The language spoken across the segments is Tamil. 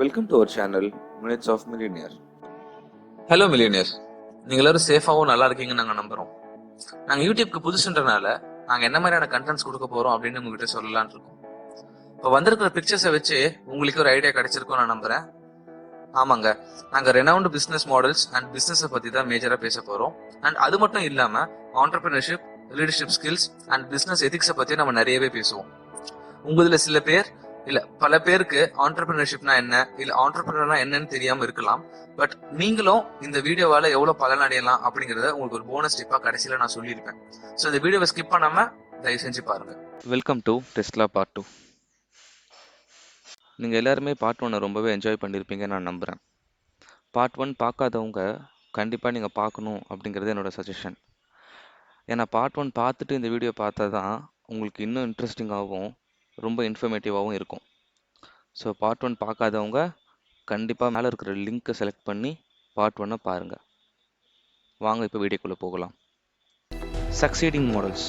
Welcome to our channel, Minutes of Millionaire. Hello millionaires, நீங்கள் எல்லாரும் சேஃபாகவும் நல்லா இருக்கீங்கன்னு நாங்கள் நம்புகிறோம். நாங்கள் யூடியூப்க்கு புதுசுன்றனால நாங்கள் என்ன மாதிரியான கண்டென்ட்ஸ் கொடுக்க போகிறோம் அப்படின்னு உங்ககிட்ட சொல்லலான் இருக்கோம். இப்போ வந்திருக்கிற பிக்சர்ஸை வச்சு உங்களுக்கு ஒரு ஐடியா கிடைச்சிருக்கும் நான் நம்புகிறேன். ஆமாங்க, நாங்கள் ரெனவுண்ட் பிஸ்னஸ் மாடல்ஸ் அண்ட் பிஸ்னஸை பற்றி தான் மேஜராக பேச போகிறோம். அண்ட் அது மட்டும் இல்லாமல் entrepreneurship, leadership skills and business எதிக்ஸை பற்றி நம்ம நிறையவே பேசுவோம். உங்களில் சில பேர் இல்ல பல பேருக்கு ஆண்டர்பிரினர்ஷிப்னா என்ன, இல்ல ஆண்டர்பிரினர்னா என்னன்னு தெரியாம இருக்கலாம். பட் நீங்களும் இந்த வீடியோவால எவ்வளவு பலன் அடையலாம் அப்படிங்கறத உங்களுக்கு ஒரு போனஸ் டிப்பா கடைசியில நான் சொல்லியிருப்பேன். ஸோ இந்த வீடியோவை ஸ்கிப் பண்ணாம தயவு செஞ்சு பாருங்க. Welcome to Tesla part 2. நீங்கள் எல்லாருமே பார்ட் 1 ரொம்பவே என்ஜாய் பண்ணியிருப்பீங்கன்னு நான் நம்புகிறேன். பார்ட் 1 பார்க்காதவங்க கண்டிப்பாக நீங்கள் பார்க்கணும் அப்படிங்கிறது என்னோட சஜஷன். ஏன்னா பார்ட் 1 பார்த்துட்டு இந்த வீடியோ பார்த்தா தான் உங்களுக்கு இன்னும் இன்ட்ரெஸ்டிங்காகவும் ரொம்ப இன்ஃபர்மேட்டிவாகவும் இருக்கும். ஸோ பார்ட் 1 பார்க்காதவங்க கண்டிப்பாக மேலே இருக்கிற லிங்க்கை செலக்ட் பண்ணி பார்ட் 1 பாருங்கள். வாங்க இப்போ வீடியோக்குள்ளே போகலாம். Succeeding models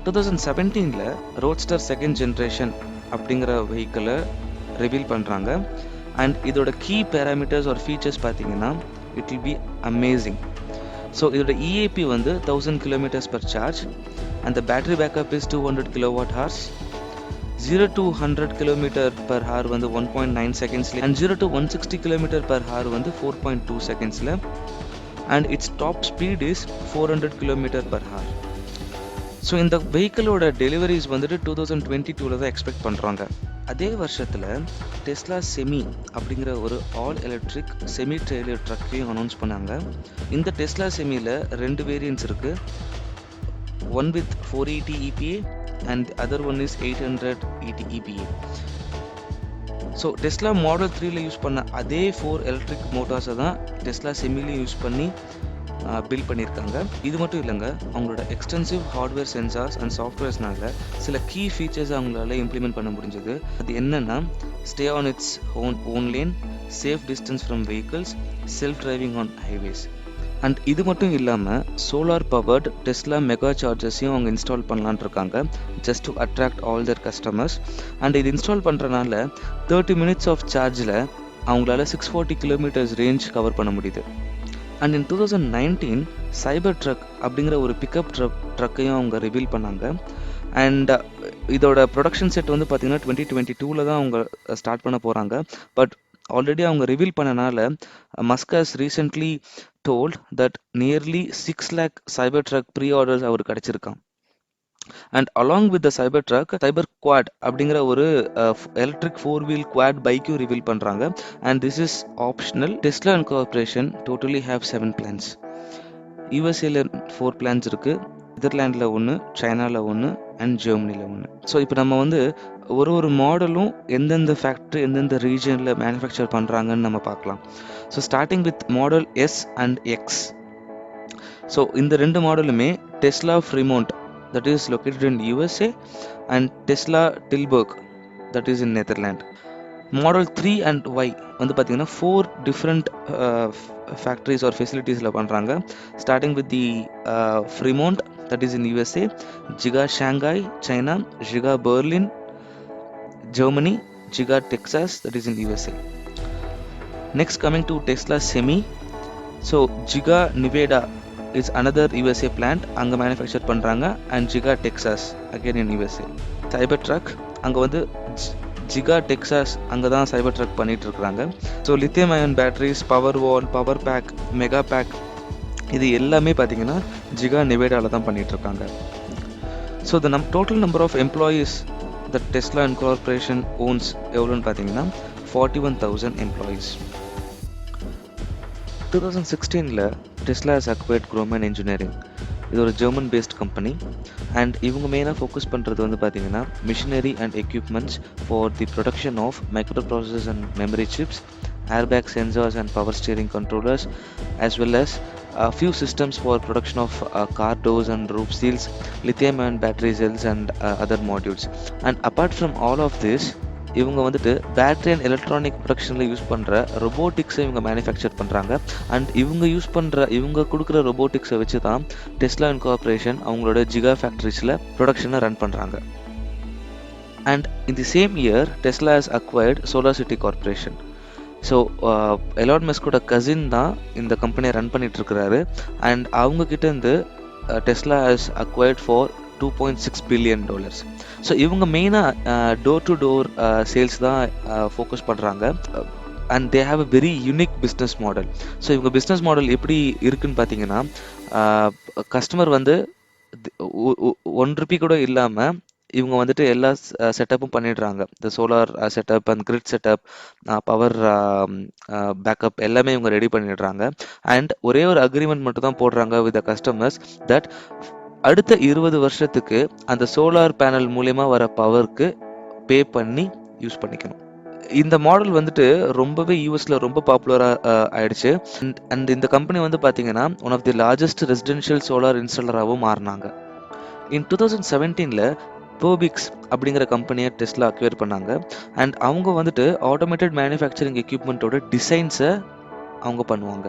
2017 Roadster second generation அப்படிங்கிற வெஹிக்கிளை ரிவீல் பண்ணுறாங்க. அண்ட் இதோட கீ பேராமீட்டர்ஸ் ஒரு ஃபீச்சர்ஸ் பார்த்தீங்கன்னா it will be amazing. So இதோட இஏபி வந்து 1000 km per charge and the battery backup is 200 kWh. 0 to 100 km per hour வந்து 1.9 seconds and 0 to 160 km per hour வந்து 4.2 seconds and its top speed is 400 km per hour. So இந்த வெஹிக்கிளோட டெலிவரிஸ் வந்துட்டு 2022 தான் எக்ஸ்பெக்ட் பண்ணுறாங்க. அதே வருஷத்தில் டெஸ்லா செமி அப்படிங்கிற ஒரு ஆல் எலக்ட்ரிக் செமி ட்ரெய்லர் ட்ரக்கையும் அனௌன்ஸ் பண்ணாங்க. இந்த டெஸ்லா செமியில் 2 வேரியன்ட்ஸ் இருக்குது. One with 480 EPA and the other one is 880 EPA. ஸோ டெஸ்லா மாடல் 3ல யூஸ் பண்ண அதே 4 எலக்ட்ரிக் மோட்டார்ஸை தான் டெஸ்லா செமிலையும் யூஸ் பண்ணி பில்ட் பண்ணியிருக்காங்க. இது மட்டும் இல்லைங்க, அவங்களோட எக்ஸ்டென்சிவ் ஹார்ட்வேர் சென்சார்ஸ் அண்ட் சாஃப்ட்வேர்ஸ்னால சில கீ ஃபீச்சர்ஸ் அவங்களால இம்ப்ளிமெண்ட் பண்ண முடிஞ்சது. அது என்னன்னா stay on its own lane, safe distance from vehicles, self driving on highways. And இது மட்டும் இல்லாமல் சோலார் பவர்டு டெஸ்லா மெகா சார்ஜர்ஸையும் அவங்க இன்ஸ்டால் பண்ணலான் இருக்காங்க, just to attract all their customers. And இது இன்ஸ்டால் பண்ணுறனால 30 minutes ஆஃப் சார்ஜில் அவங்களால 640 km ரேஞ்ச் கவர் பண்ண முடியுது. அண்ட் இன் 2019 சைபர் ட்ரக் அப்படிங்கிற ஒரு பிக்கப் ட்ரக்கையும் அவங்க ரிவீல் பண்ணாங்க. அண்ட் இதோட ப்ரொடக்ஷன் செட் வந்து பார்த்திங்கன்னா 2022 தான் அவங்க ஸ்டார்ட் பண்ண போகிறாங்க. பட் ஆல்ரெடி அவங்க ரிவீல் பண்ணனால Musk has recently told that nearly 6 lakh Cybertruck pre-orders அவருக்கு கிடைச்சிருக்கான். And along with the Cybertruck, cyber quad அப்படிங்கிற ஒரு எலக்ட்ரிக் 4-wheel குவாட் பைக்கும் ரிவீல் பண்ணுறாங்க. And this is optional. Tesla incorporation totally have 7 plants. யூஎஸ்ஏல 4 plants இருக்குது, நெதர்லாண்டில் 1, சைனாவில் 1 அண்ட் ஜெர்மனியில் 1. ஸோ இப்போ நம்ம வந்து ஒரு மாடலும் எந்தெந்த ஃபேக்ட்ரி எந்தெந்த ரீஜனில் மேனுஃபேக்சர் பண்ணுறாங்கன்னு நம்ம பார்க்கலாம். So starting with model S and X. So இந்த 2 மாடலுமே Tesla Fremont that is located in USA and Tesla Tilburg that is in Netherland. Model 3 and Y வந்து பார்த்தீங்கன்னா 4 டிஃப்ரெண்ட் ஃபேக்ட்ரிஸ் ஆர் ஃபெசிலிட்டிஸில் பண்ணுறாங்க. Starting with the Fremont that is in USA, Giga Shanghai, China, Giga Berlin, Germany, Giga Texas, that is in USA. Next, coming to Tesla Semi. So Giga Nevada is another USA plant, anga manufacture பண்றாங்க, and Giga Texas again in USA. Cybertruck அங்க வந்து Giga Texas அங்கே தான் Cybertruck பண்ணிட்டு இருக்காங்க. So lithium ion batteries, power wall, power pack, mega pack இது எல்லாமே பார்த்தீங்கன்னா ஜிகா நெவேடாவில் தான் பண்ணிகிட்ருக்காங்க. So the total number of employees the Tesla incorporation owns எவ்வளோன்னு பார்த்தீங்கன்னா 41,000 employees. 2016 Tesla has acquired Grohmann engineering. இது ஒரு ஜெர்மன் பேஸ்ட் கம்பெனி. அண்ட் இவங்க மெயினாக ஃபோக்கஸ் பண்ணுறது வந்து பார்த்தீங்கன்னா machinery and equipments for the production of microprocessors and memory chips, airbag sensors and power steering controllers, as well as a few systems for production of car doors and roof seals, lithium ion battery cells and other modules. And apart from all of this, இவங்க வந்துட்டு பேட்டரி அண்ட் எலக்ட்ரானிக் ப்ரொடக்ஷனில் யூஸ் பண்ணுற ரொபோட்டிக்ஸை இவங்க மேனுஃபேக்சர் பண்ணுறாங்க. அண்ட் இவங்க கொடுக்குற ரொபோட்டிக்ஸை வச்சு தான் டெஸ்லா இன்கார்பரேஷன் அவங்களோட ஜிகா ஃபேக்ட்ரிஸில் ப்ரொடக்ஷனை ரன் பண்ணுறாங்க. And in the same year Tesla has acquired SolarCity Corporation. So Elon மஸ்கோட கசின் தான் இந்த கம்பெனியை ரன் பண்ணிட்டு இருக்கிறாரு. அண்ட் அவங்கக்கிட்ட இருந்து Tesla has acquired for $2.6 billion. So இவங்க மெயினாக டோர் டு டோர் சேல்ஸ் தான் ஃபோக்கஸ் பண்ணுறாங்க. And they have a very unique business model. So இவங்க பிஸ்னஸ் மாடல் எப்படி இருக்குன்னு பார்த்தீங்கன்னா, கஸ்டமர் வந்து $1 கூட இல்லாமல் இவங்க வந்துட்டு எல்லா செட்டப்பும் பண்ணிடுறாங்க. இந்த solar setup and grid setup, power backup எல்லாமே இவங்க ரெடி பண்ணிடுறாங்க. அண்ட் ஒரே ஒரு அக்ரிமெண்ட் மட்டும் தான் போடுறாங்க வித் த கஸ்டமர்ஸ் தட் அடுத்த 20 வருஷத்துக்கு அந்த சோலார் பேனல் மூலயமா வர பவருக்கு பே பண்ணி யூஸ் பண்ணிக்கணும். இந்த மாடல் வந்துட்டு ரொம்பவே யூஎஸ்ல ரொம்ப பாப்புலரா ஆயிடுச்சு. அண்ட் இந்த கம்பெனி வந்து பாத்தீங்கன்னா one of the largest residential solar இன்ஸ்டாலராகவும் மாறினாங்க. இன் 2017ல பெர்பிக்ஸ் அப்படிங்கிற கம்பெனியை டெஸ்லா அக்வயர் பண்ணாங்க. அண்ட் அவங்க வந்துட்டு ஆட்டோமேட்டட் மேனுஃபேக்சரிங் எக்யூப்மெண்ட்டோட டிசைன்ஸை அவங்க பண்ணுவாங்க.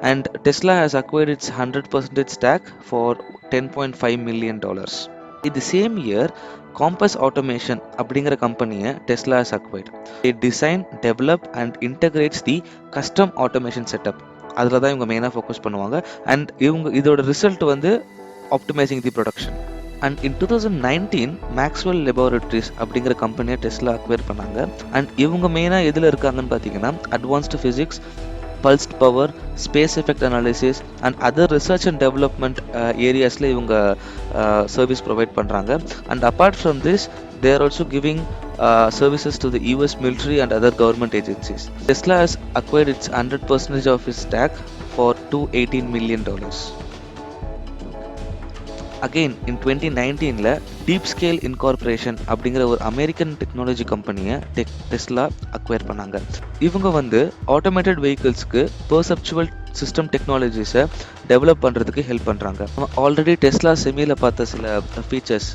And Tesla has acquired its 100% stock for $10.5 million. இது சேம் இயர் காம்பஸ் ஆட்டோமேஷன் அப்படிங்கிற கம்பெனியை Tesla has acquired. They design, develop and integrates the custom automation setup. அதில் தான் இவங்க மெயினாக ஃபோக்கஸ் பண்ணுவாங்க. அண்ட் இதோட ரிசல்ட் வந்து optimising the production. And in 2019 Maxwell laboratories அப்படிங்கிற கம்பெனியை டெஸ்லா அக்வயர் பண்ணாங்க. அண்ட் இவங்க மெயினாக எதில் இருக்காங்கன்னு பார்த்தீங்கன்னா advanced physics, pulsed power, space effect analysis and other research and development areasல இவங்க service provide பண்றாங்க. And apart from this they are also giving services to the US military and other government agencies. Tesla has acquired its 100% of its stock for $218 million. Again in 2019ல டீப் ஸ்கேல் இன்கார்பரேஷன் அப்படிங்கிற ஒரு அமெரிக்கன் டெக்னாலஜி கம்பெனியை டெஸ்லா அக்வயர் பண்ணாங்க. இவங்க வந்து ஆட்டோமேட்டட் வெஹிக்கிள்ஸ்க்கு பெர்செப்சுவல் சிஸ்டம் டெக்னாலஜிஸை டெவலப் பண்ணுறதுக்கு ஹெல்ப் பண்ணுறாங்க. ஆல்ரெடி டெஸ்லா செமியில் பார்த்த சில features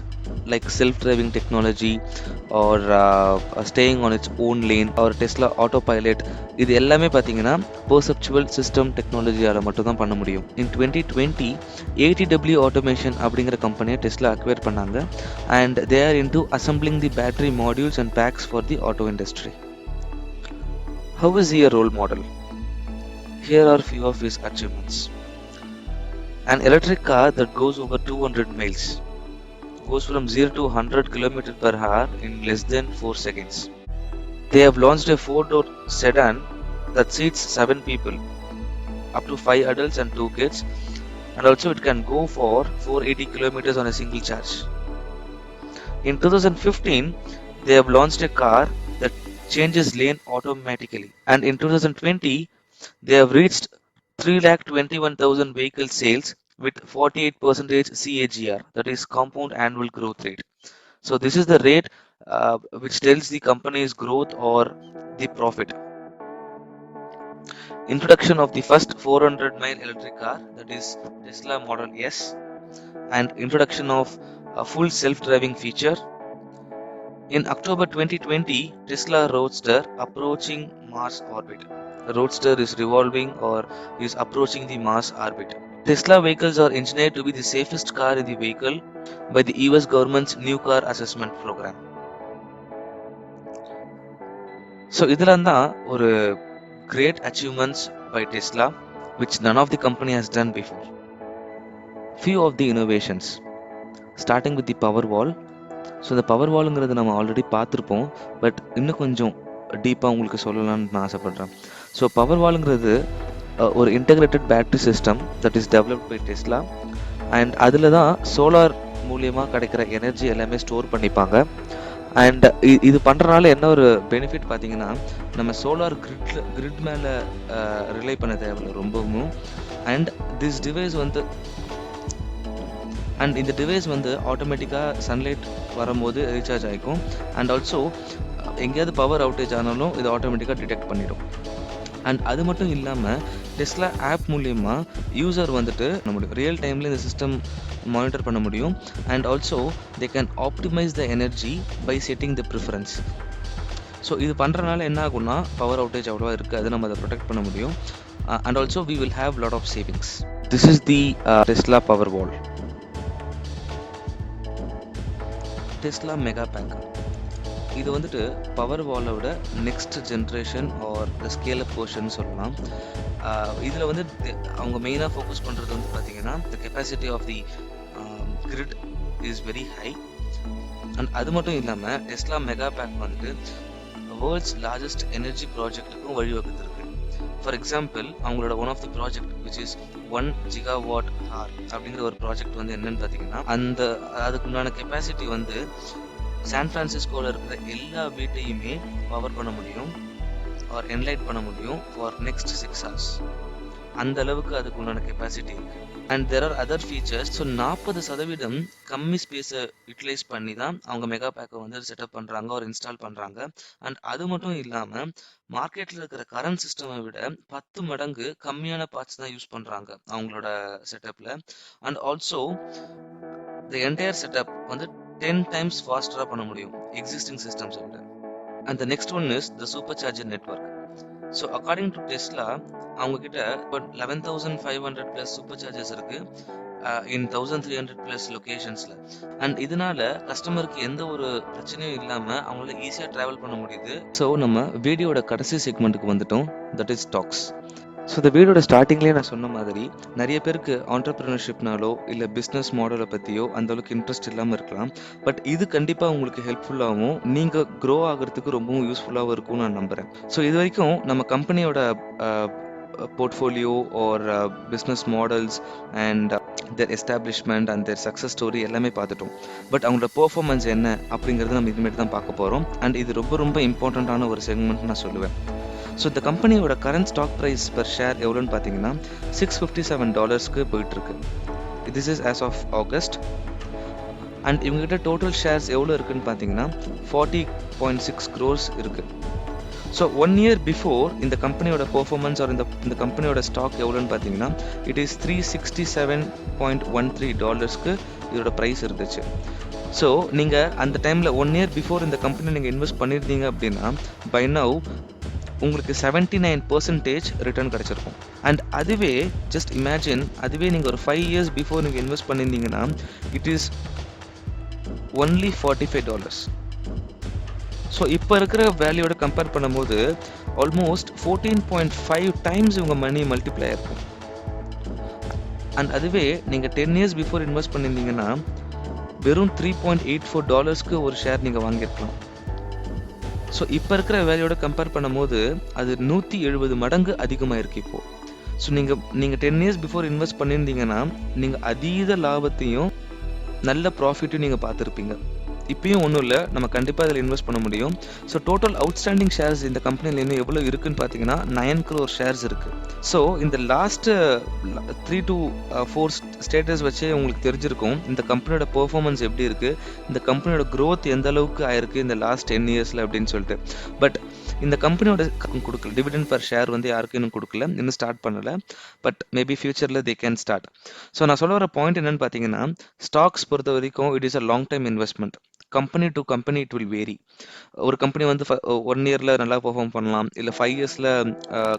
like self driving technology or staying on its own lane or Tesla autopilot, இது எல்லாமே பார்த்தீங்கன்னா பெர்செப்சுவல் சிஸ்டம் டெக்னாலஜியால் மட்டும் தான் பண்ண முடியும். இன் 2020 ATW ஆட்டோமேஷன் அப்படிங்கிற கம்பெனியை டெஸ்லா அக்வயர் பண்ணாங்க. And they are into assembling the battery modules and packs for the auto industry. How is he a role model? Here are few of his achievements. An electric car that goes over 200 miles, goes from 0 to 100 km per hour in less than 4 seconds. They have launched a 4-door sedan that seats 7 people, up to 5 adults and 2 kids, and also it can go for 480 km on a single charge. In 2015, they have launched a car that changes lane automatically, and in 2020, they have reached 321,000 vehicle sales with 48% CAGR, that is compound annual growth rate. So this is the rate which tells the company's growth or the profit. Introduction of the first 400-mile electric car, that is Tesla Model S, and introduction of a full self-driving feature. In October 2020, Tesla Roadster approaching Mars orbit. The Roadster is revolving or is approaching the Mars orbit. Tesla vehicles are engineered to be the safest car in the vehicle by the US government's New Car Assessment Program. So இதெல்லாம் தான் ஒரு great achievements by Tesla which none of the company has done before. Few of the innovations, starting with the Powerwall. So இந்த பவர் வாலுங்கிறது நம்ம ஆல்ரெடி பார்த்துருப்போம், பட் இன்னும் கொஞ்சம் டீப்பாக உங்களுக்கு சொல்லலாம்னு நான் ஆசைப்பட்றேன். ஸோ பவர் வாலுங்கிறது ஒரு integrated battery system that is developed by Tesla. And அதில் தான் சோலார் மூலியமாக கிடைக்கிற எனர்ஜி எல்லாமே ஸ்டோர் பண்ணிப்பாங்க. அண்ட் இது பண்ணுறதுனால என்ன ஒரு பெனிஃபிட் பார்த்தீங்கன்னா, நம்ம சோலார் கிரிட் மேலே ரிலை பண்ண தேவையில்லை ரொம்பவும். அண்ட் திஸ் டிவைஸ் வந்து இந்த டிவைஸ் வந்து ஆட்டோமேட்டிக்காக சன்லைட் வரும்போது ரீசார்ஜ் ஆகிக்கும். அண்ட் ஆல்சோ எங்கேயாவது பவர் அவுட்டேஜ் ஆனாலும் இது ஆட்டோமேட்டிக்காக டிடெக்ட் பண்ணிடும். அண்ட் அது மட்டும் இல்லாமல் டெஸ்லா ஆப் மூலயமா யூசர் வந்துட்டு நம்மளுடைய ரியல் டைமில் இந்த சிஸ்டம் மானிட்டர் பண்ண முடியும். And also they can optimise the energy by setting the preference. So இது பண்ணுறதுனால என்ன ஆகும்னா பவர் அவுட்டேஜ் அவ்வளோவா இருக்காது, நம்ம அதை ப்ரொடெக்ட் பண்ண முடியும். And also we will have lot of savings. This is the Tesla power wall. Tesla Mega Pack. இது வந்துட்டு பவர் வாலோட next generation or the scale up portion சொல்லலாம். இதில் வந்து அவங்க மெயினாக ஃபோக்கஸ் பண்ணுறது வந்து பார்த்தீங்கன்னா the capacity of the grid is very high. And அது மட்டும் இல்லாமல் டெஸ்லா மெகா பேக் வந்துட்டு வேர்ல்ட்ஸ் லார்ஜஸ்ட் எனர்ஜி ப்ராஜெக்ட்டுக்கும் வழிவகுத்திருக்கு. ஃபார் எக்ஸாம்பிள் அவங்களோட one of the project which is 1 gigawatt hour அப்படிங்கிற ஒரு ப்ராஜெக்ட் வந்து என்னன்னு பார்த்தீங்கன்னா அதுக்குண்டான கெப்பாசிட்டி வந்து சான் பிரான்சிஸ்கோவில் இருக்கிற எல்லா வீட்டையுமே பவர் பண்ண முடியும் ஆர் என்லைட் பண்ண முடியும் ஃபார் நெக்ஸ்ட் 6 hours. அந்த அளவுக்கு அதுக்கு உண்டான கெப்பாசிட்டி இருக்கு. And there are other features. So 40% கம்மி ஸ்பேஸை யூட்டிலைஸ் பண்ணி தான் அவங்க மெகா பேக்கை வந்து செட்டப் பண்ணுறாங்க ஒரு இன்ஸ்டால் பண்ணுறாங்க. அண்ட் அது மட்டும் இல்லாமல் மார்க்கெட்டில் இருக்கிற கரண்ட் சிஸ்டமை விட 10 மடங்கு கம்மியான பார்ட்ஸ் தான் யூஸ் பண்ணுறாங்க அவங்களோட செட்டப்பில். And also the entire setup வந்து 10 times ஃபாஸ்டராக பண்ண முடியும் எக்ஸிஸ்டிங் சிஸ்டம்ஸை விட. And the next one is the super charger network. So according to Tesla அவங்க கிட்ட இப்போ 11,500 plus சூப்பர் சார்ஜர்ஸ் இருக்கு இன் 1,300 plus லொகேஷன்ஸ்ல. அண்ட் இதனால கஸ்டமருக்கு எந்த ஒரு பிரச்சனையும் இல்லாம அவங்களால ஈஸியா டிராவல் பண்ண முடியுது. ஸோ நம்ம வீடியோட கடைசி செக்மெண்ட்டுக்கு வந்துட்டோம், தட் இஸ் ஸ்டாக்ஸ். ஸோ இந்த வீடியோட ஸ்டார்டிங்லேயே நான் சொன்ன மாதிரி நிறைய பேருக்கு ஆண்டர்பிரினர்ஷிப்னாலோ இல்லை பிஸ்னஸ் மாடலை பற்றியோ அந்தளவுக்கு இன்ட்ரெஸ்ட் இல்லாமல் இருக்கலாம். பட் இது கண்டிப்பாக உங்களுக்கு ஹெல்ப்ஃபுல்லாகவும் நீங்கள் க்ரோ ஆகிறதுக்கு ரொம்பவும் யூஸ்ஃபுல்லாகவும் இருக்கும்னு நான் நம்புகிறேன். ஸோ இது வரைக்கும் நம்ம கம்பெனியோட portfolio or business models and their establishment and their success story எல்லாமே பார்த்துட்டோம். பட் அவங்களோட பெர்ஃபார்மன்ஸ் என்ன அப்படிங்கிறது நம்ம இதுமாரி தான் பார்க்க போகிறோம். அண்ட் இது ரொம்ப ரொம்ப இம்பார்ட்டண்ட்டான ஒரு செக்மெண்ட் நான் சொல்லுவேன். ஸோ இந்த கம்பெனியோட current stock price per share எவ்வளோன்னு பார்த்தீங்கன்னா $657 போயிட்டுருக்கு. This is as of August. And இவங்ககிட்ட டோட்டல் ஷேர்ஸ் எவ்வளோ இருக்குன்னு பார்த்தீங்கன்னா 40.6 crores இருக்குது. ஸோ 1 year பிஃபோர் இந்த கம்பெனியோட பெர்ஃபார்மன்ஸ் ஆர் இந்த கம்பெனியோட ஸ்டாக் எவ்வளோன்னு பார்த்தீங்கன்னா இட் இஸ் $367.13 இதோட ப்ரைஸ் இருந்துச்சு. ஸோ நீங்கள் அந்த டைமில் 1 year பிஃபோர் இந்த கம்பெனி நீங்கள் இன்வெஸ்ட் பண்ணியிருந்தீங்க அப்படின்னா பை நவ் உங்களுக்கு 79% ரிட்டர்ன் கிடச்சிருக்கும். அண்ட் அதுவே ஜஸ்ட் இமேஜின், அதுவே நீங்கள் ஒரு 5 years பிஃபோர் நீங்கள் இன்வெஸ்ட் பண்ணியிருந்தீங்கன்னா இட் இஸ் ஒன்லி $45. ஸோ இப்போ இருக்கிற வேல்யூவோட கம்பேர் பண்ணும்போது ஆல்மோஸ்ட் 14.5 times இவங்க மணி மல்டிப்ளை இருக்கும். அண்ட் அதுவே நீங்கள் 10 years பிஃபோர் இன்வெஸ்ட் பண்ணியிருந்தீங்கன்னா வெறும் $3.84 ஒரு ஷேர் நீங்கள் வாங்கியிருக்கலாம். ஸோ இப்போ இருக்கிற வேல்யூவோட கம்பேர் பண்ணும்போது அது 170 மடங்கு அதிகமாக இருக்குது இப்போது. ஸோ நீங்கள் 10 years பிஃபோர் இன்வெஸ்ட் பண்ணியிருந்தீங்கன்னா நீங்கள் அதீத லாபத்தையும் நல்ல ப்ராஃபிட்டையும் நீங்கள் பார்த்துருப்பீங்க. இப்பயும் ஒன்றும் இல்லை, நம்ம கண்டிப்பாக இதில் இன்வெஸ்ட் பண்ண முடியும். ஸோ டோட்டல் அவுட்ஸ்டாண்டிங் ஷேர்ஸ் இந்த கம்பெனியில் இன்னும் எவ்வளோ இருக்குன்னு பார்த்தீங்கன்னா 9 crore ஷேர்ஸ் இருக்குது. ஸோ இந்த லாஸ்ட்டு 3 to 4 ஸ்டேட்டஸ் வச்சே உங்களுக்கு தெரிஞ்சிருக்கும் இந்த கம்பெனியோட பெர்ஃபார்மன்ஸ் எப்படி இருக்குது, இந்த கம்பெனியோட க்ரோத் எந்த அளவுக்கு ஆயிருக்கு இந்த லாஸ்ட் 10 yearsல அப்படின்னு சொல்லிட்டு. பட் இந்த கம்பெனியோட கொடுக்கல டிவிடெண்ட் பர் ஷேர் வந்து யாருக்கும் இன்னும் கொடுக்கல, இன்னும் ஸ்டார்ட் பண்ணலை. பட் மேபி ஃபியூச்சரில் தே கேன் ஸ்டார்ட். ஸோ நான் சொல்ல வர பாயிண்ட் என்னன்னு பார்த்தீங்கன்னா ஸ்டாக்ஸ் பொறுத்த வரைக்கும் it is a long time investment. Company to company it will vary. ஒரு கம்பெனி வந்து 1 yearல நல்லா பெர்ஃபார்ம் பண்ணலாம், இல்லை 5 yearsல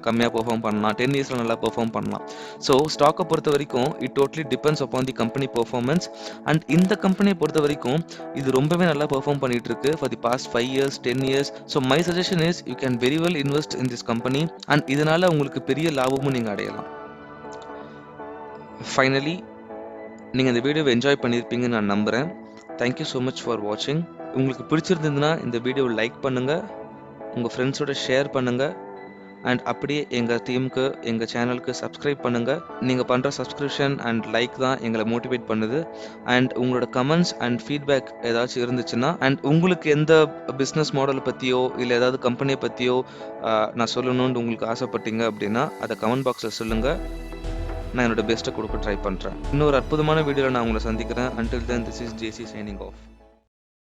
கம்மியாக பெர்ஃபார்ம் பண்ணலாம், 10 yearsல நல்லா பெர்ஃபார்ம் பண்ணலாம். ஸோ ஸ்டாக்கை பொறுத்த வரைக்கும் it totally depends upon the company performance. And இந்த கம்பெனியை பொறுத்த வரைக்கும் இது ரொம்பவே நல்லா பெர்ஃபார்ம் பண்ணிட்டு இருக்கு for the past 5 years 10 years. So my suggestion is you can very well invest in this company and இதனால உங்களுக்கு பெரிய லாபமும் நீங்கள் அடையலாம். ஃபைனலி நீங்கள் இந்த வீடியோவை என்ஜாய் பண்ணியிருப்பீங்கன்னு நான் நம்புகிறேன். தேங்க்யூ ஸோ மச் ஃபார் வாட்சிங். உங்களுக்கு பிடிச்சிருந்ததுன்னா இந்த வீடியோவை லைக் பண்ணுங்கள், உங்கள் ஃப்ரெண்ட்ஸோட ஷேர் பண்ணுங்கள். அண்ட் அப்படியே எங்கள் டீமுக்கு எங்கள் சேனலுக்கு சப்ஸ்கிரைப் பண்ணுங்கள். நீங்கள் பண்ணுற சப்ஸ்கிரிப்ஷன் அண்ட் லைக் தான் எங்களை மோட்டிவேட் பண்ணுது. அண்ட் உங்களோட கமெண்ட்ஸ் அண்ட் ஃபீட்பேக் ஏதாச்சும் இருந்துச்சுன்னா அண்ட் உங்களுக்கு எந்த பிஸ்னஸ் மாடலை பற்றியோ இல்லை ஏதாவது கம்பெனியை பற்றியோ நான் சொல்லணும்னு உங்களுக்கு ஆசைப்பட்டீங்க அப்படின்னா அதை கமெண்ட் பாக்ஸில் சொல்லுங்கள். நான் என்னோட பெஸ்ட்டை கொடுக்க ட்ரை பண்ணுறேன். இன்னொரு அற்புதமான வீடியோவில் நான் உங்களை சந்திக்கிறேன். Until then, this is JC signing off.